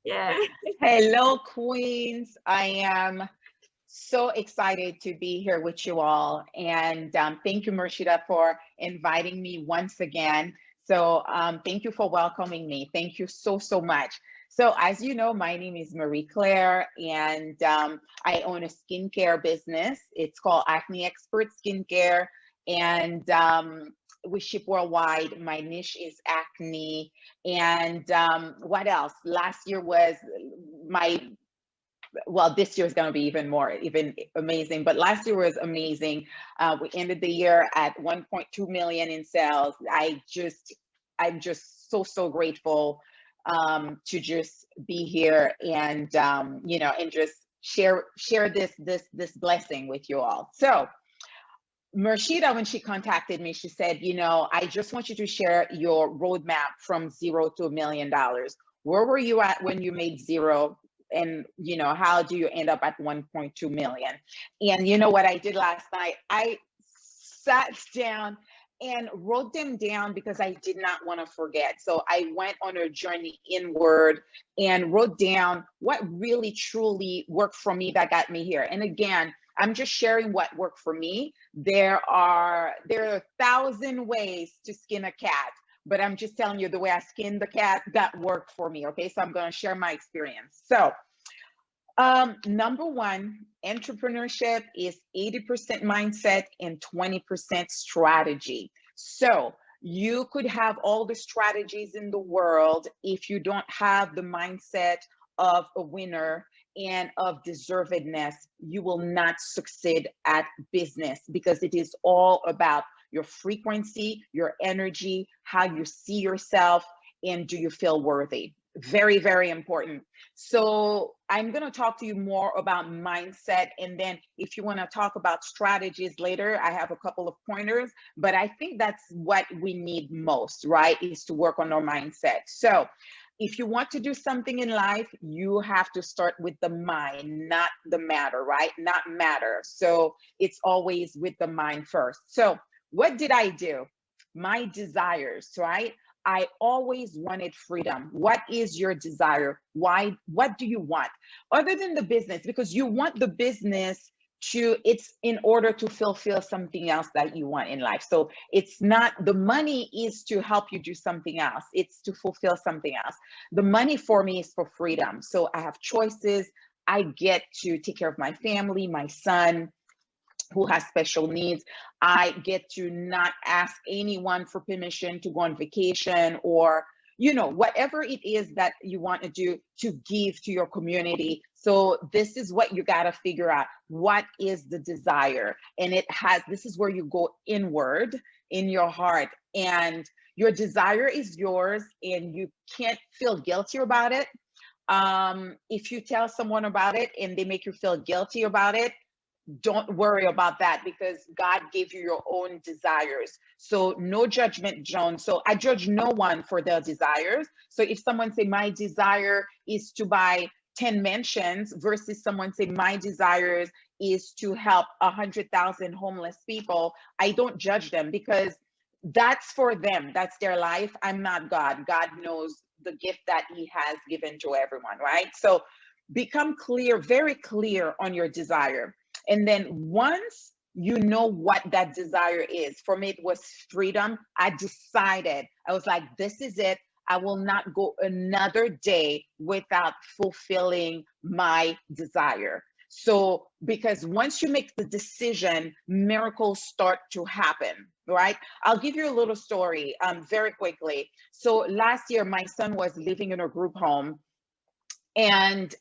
Yeah. Hello, Queens. I am so excited to be here with you all. And thank you, Murshida, for inviting me once again. So thank you for welcoming me. Thank you so, so much. So as you know, my name is Marie Claire, and I own a skincare business. It's called Acne Expert Skincare. And we ship worldwide. My niche is acne. And what else? Last year was my well, this year is going to be even more, even amazing. But last year was amazing. We ended the year at 1.2 million in sales. I'm just so, so grateful to just be here and and just share this blessing with you all. So Mershida, when she contacted me, she said, I just want you to share your roadmap from zero to $1 million. Where were you at when you made zero? And how do you end up at 1.2 million? And you know what I did last night? I sat down and wrote them down because I did not want to forget. So I went on a journey inward and wrote down what really truly worked for me that got me here. And again, I'm just sharing what worked for me. There are 1,000 ways to skin a cat, but I'm just telling you the way I skinned the cat that worked for me. Okay, so I'm going to share my experience. So number one, entrepreneurship is 80% mindset and 20% strategy. So you could have all the strategies in the world if you don't have the mindset of a winner and of deservedness, you will not succeed at business because it is all about your frequency, your energy, how you see yourself, and do you feel worthy? Very, very important. So I'm going to talk to you more about mindset. And then if you want to talk about strategies later, I have a couple of pointers, but I think that's what we need most, right? Is to work on our mindset. So if you want to do something in life, you have to start with the mind, not the matter, right? Not matter. So it's always with the mind first. So what did I do? My desires, right? I always wanted freedom. What is your desire? Why? What do you want? Other than the business, because you want the business it's in order to fulfill something else that you want in life. So it's not, the money is to help you do something else. It's to fulfill something else. The money for me is for freedom. So I have choices. I get to take care of my family, my son, who has special needs. I get to not ask anyone for permission to go on vacation or, whatever it is that you want to do to give to your community. So this is what you got to figure out. What is the desire? And this is where you go inward in your heart, and your desire is yours and you can't feel guilty about it. If you tell someone about it and they make you feel guilty about it, don't worry about that because God gave you your own desires. So no judgment, Joan. So I judge no one for their desires. So if someone say my desire is to buy 10 mansions versus someone say my desires is to help 100,000 homeless people, I don't judge them because that's for them. That's their life. I'm not God. God knows the gift that he has given to everyone, right? So become clear, very clear on your desire. And then once you know what that desire is, for me, it was freedom. I decided, I was like, this is it. I will not go another day without fulfilling my desire. So, because once you make the decision, miracles start to happen, right? I'll give you a little story very quickly. So last year, my son was living in a group home, and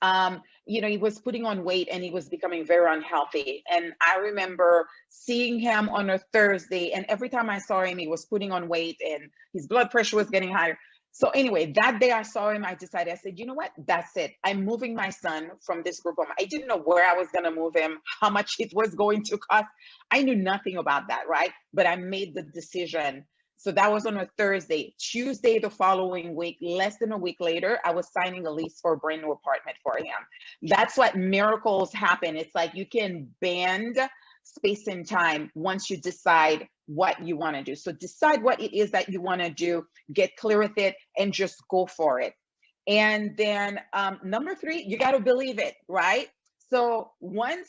he was putting on weight and he was becoming very unhealthy. And I remember seeing him on a Thursday, and every time I saw him, he was putting on weight and his blood pressure was getting higher. So anyway, that day I saw him, I decided, I said, you know what, that's it, I'm moving my son from this group home. I didn't know where I was going to move him, how much it was going to cost. I knew nothing about that, right? But I made the decision. So that was on a Thursday. Tuesday, the following week, less than a week later, I was signing a lease for a brand new apartment for him. That's what miracles happen. It's like you can bend space and time once you decide what you want to do. So decide what it is that you want to do, get clear with it, and just go for it. And then number three, you got to believe it, right? So once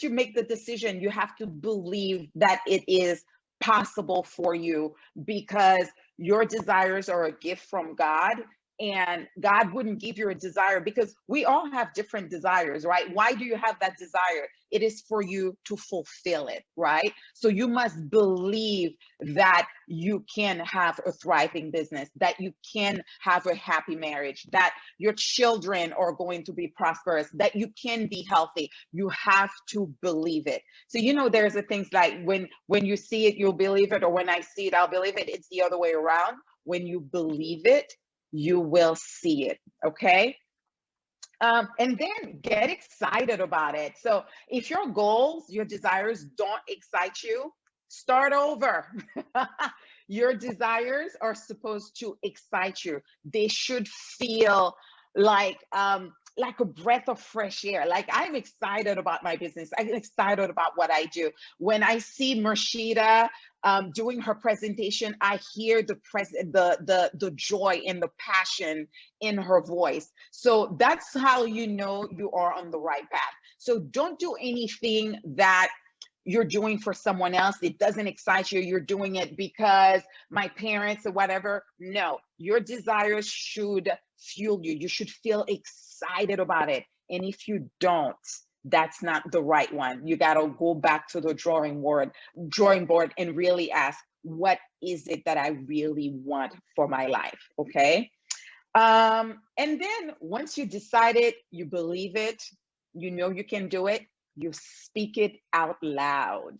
you make the decision, you have to believe that it is possible for you, because your desires are a gift from God, and God wouldn't give you a desire, because we all have different desires, right? Why do you have that desire? It is for you to fulfill it, right? So you must believe that you can have a thriving business, that you can have a happy marriage, that your children are going to be prosperous, that you can be healthy. You have to believe it. So, there's the things like when you see it, you'll believe it, or when I see it, I'll believe it. It's the other way around. When you believe it, you will see it. Okay. And then get excited about it. So if your goals, your desires don't excite you, start over. Your desires are supposed to excite you. They should feel like a breath of fresh air. Like, I'm excited about my business. I'm excited about what I do. When I see Mershida doing her presentation, I hear the joy and the passion in her voice. So that's how you know you are on the right path. So don't do anything that you're doing for someone else. It doesn't excite you. You're doing it because my parents or whatever. No, your desires should fuel you. You should feel excited about it. And if you don't, that's not the right one. You got to go back to the drawing board and really ask, what is it that I really want for my life? Okay. And then once you decide it, you believe it, you know you can do it, you speak it out loud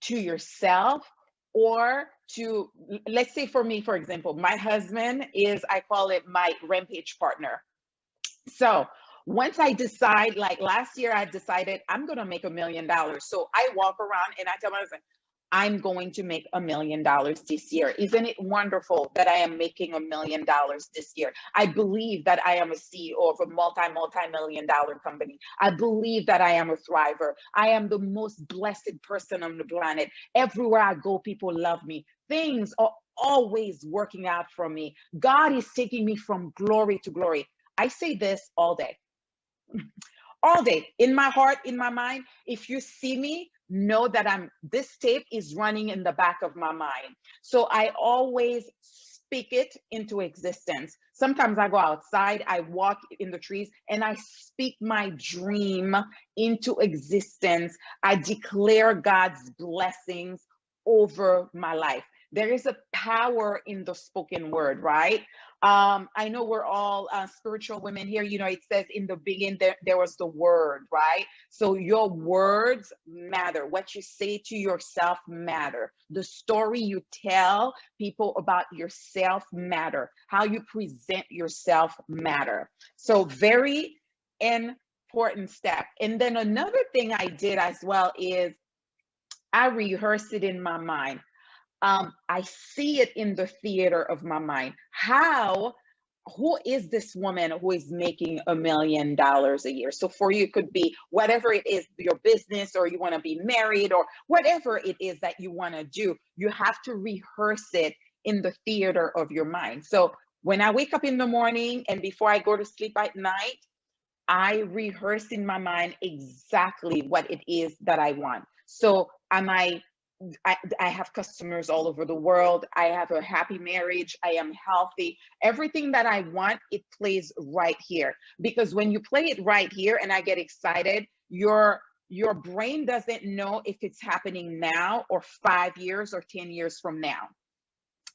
to yourself, or to, let's say for me, for example, my husband is, I call it my rampage partner. So once I decide, like last year, I decided I'm going to make $1 million. So I walk around and I tell my husband, I'm going to make $1 million this year. Isn't it wonderful that I am making $1 million this year? I believe that I am a CEO of a multi-million dollar company. I believe that I am a thriver. I am the most blessed person on the planet. Everywhere I go, people love me. Things are always working out for me. God is taking me from glory to glory. I say this all day, in my heart, in my mind. If you see me, know that this tape is running in the back of my mind. So I always speak it into existence. Sometimes I go outside, I walk in the trees, and I speak my dream into existence. I declare God's blessings over my life. There is a power in the spoken word, right? I know we're all spiritual women here. It says in the beginning there was the word, right? So your words matter. What you say to yourself matter. The story you tell people about yourself matter. How you present yourself matter. So very important step. And then another thing I did as well is I rehearsed it in my mind. I see it in the theater of my mind. Who is this woman who is making $1 million a year? So for you, it could be whatever it is, your business, or you want to be married, or whatever it is that you want to do. You have to rehearse it in the theater of your mind. So when I wake up in the morning and before I go to sleep at night, I rehearse in my mind exactly what it is that I want. So I have customers all over the world. I have a happy marriage. I am healthy. Everything that I want, it plays right here. Because when you play it right here and I get excited, your brain doesn't know if it's happening now or 5 years or 10 years from now.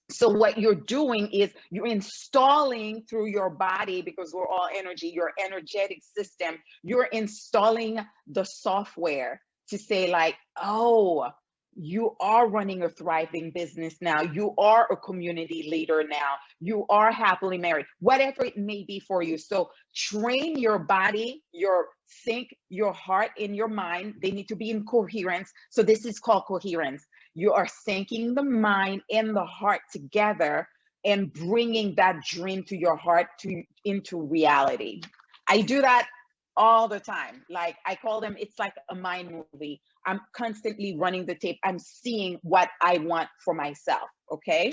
So what you're doing is you're installing through your body, because we're all energy, your energetic system, you're installing the software to say like, oh, you are running a thriving business now. You are a community leader now. You are happily married, whatever it may be for you. So train your body, sync your heart and your mind. They need to be in coherence. So this is called coherence. You are syncing the mind and the heart together and bringing that dream to your heart into reality. I do that all the time. Like I call them, it's like a mind movie. I'm constantly running the tape. I'm seeing what I want for myself. Okay.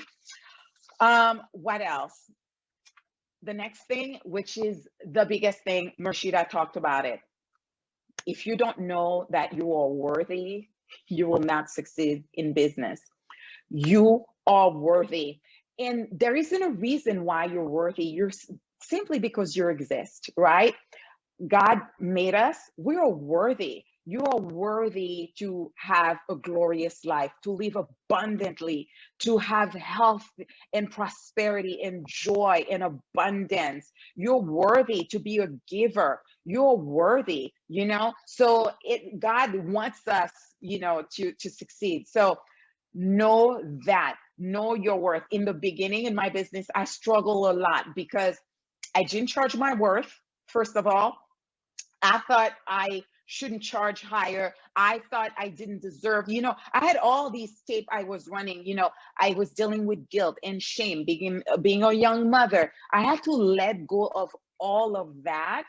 What else? the next thing, which is the biggest thing, Mershida talked about it. If you don't know that you are worthy, you will not succeed in business. You are worthy. And there isn't a reason why you're worthy. You're simply because you exist, right? God made us. We are worthy. You are worthy to have a glorious life, to live abundantly, to have health and prosperity and joy and abundance. You're worthy to be a giver. You're worthy, you know? So God wants us, you know, to succeed. So know that, know your worth. In the beginning in my business, I struggle a lot because I didn't charge my worth, first of all. I thought I shouldn't charge higher. I thought I didn't deserve, you know, I had all these tape I was running, you know, I was dealing with guilt and shame, being a young mother. I had to let go of all of that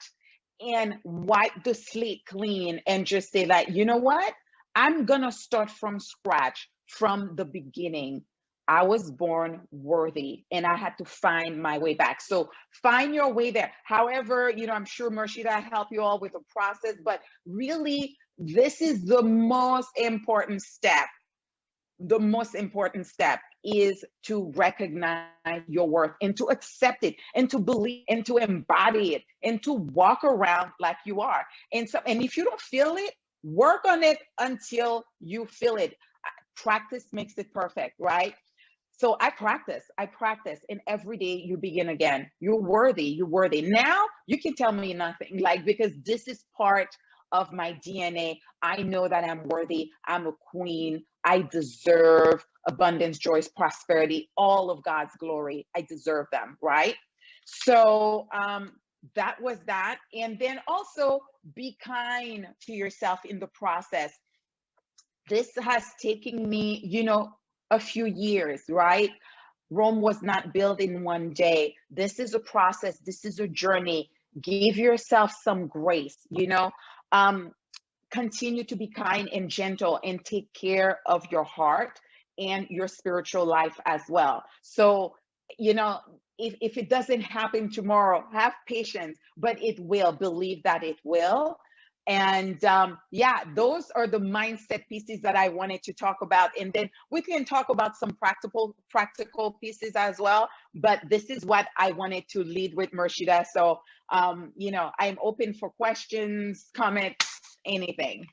and wipe the slate clean and just say that, you know what? I'm going to start from scratch, from the beginning. I was born worthy and I had to find my way back. So find your way there. However, you know, I'm sure Mershida help you all with the process, but really, this is the most important step. The most important step is to recognize your worth and to accept it and to believe and to embody it and to walk around like you are. And if you don't feel it, work on it until you feel it. Practice makes it perfect, right? So I practice, and every day you begin again. You're worthy, you're worthy. Now you can tell me nothing, like, because this is part of my DNA. I know that I'm worthy, I'm a queen, I deserve abundance, joy, prosperity, all of God's glory. I deserve them, right? So that was that. And then also be kind to yourself in the process. This has taken me, you know, a few years, right? Rome was not built in one day. This is a process, this is a journey. Give yourself some grace, you know. Um, Continue to be kind and gentle and take care of your heart and your spiritual life as well. So, you know, if it doesn't happen tomorrow, have patience, but it will. Believe that it will. And yeah, those are the mindset pieces that I wanted to talk about. And then we can talk about some practical pieces as well. But this is what I wanted to lead with, Mershida. So you know, I'm open for questions, comments, anything.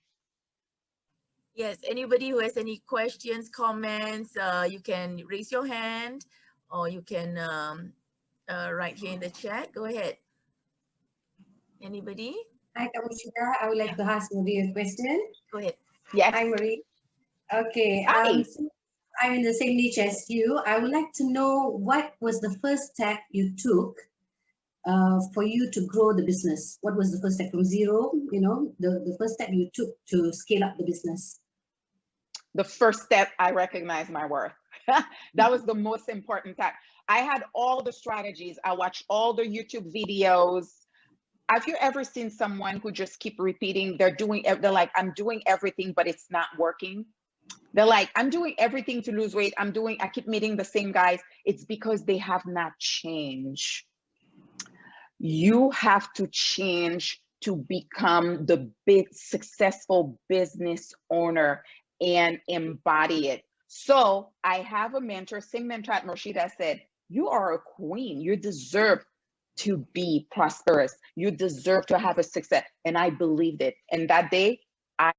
Yes, anybody who has any questions, comments, you can raise your hand or you can write here in the chat. Go ahead. Anybody? Hi, Kamushika. I would like to ask Marie a question. Go ahead. Yes. Hi, Marie. Okay. Hi. Since I'm in the same niche as you, I would like to know what was the first step you took for you to grow the business? What was the first step from zero? You know, the first step you took to scale up the business. The first step, I recognize my worth. That was the most important time. I had all the strategies. I watched all the YouTube videos. Have you ever seen someone who just keep repeating, they're like, I'm doing everything, but it's not working? They're like, I'm doing everything to lose weight. I keep meeting the same guys. It's because they have not changed. You have to change to become the big successful business owner and embody it. So I have a mentor, same mentor at Mershida said, you are a queen. You deserve to be prosperous. You deserve to have a success. And I believed it. And that day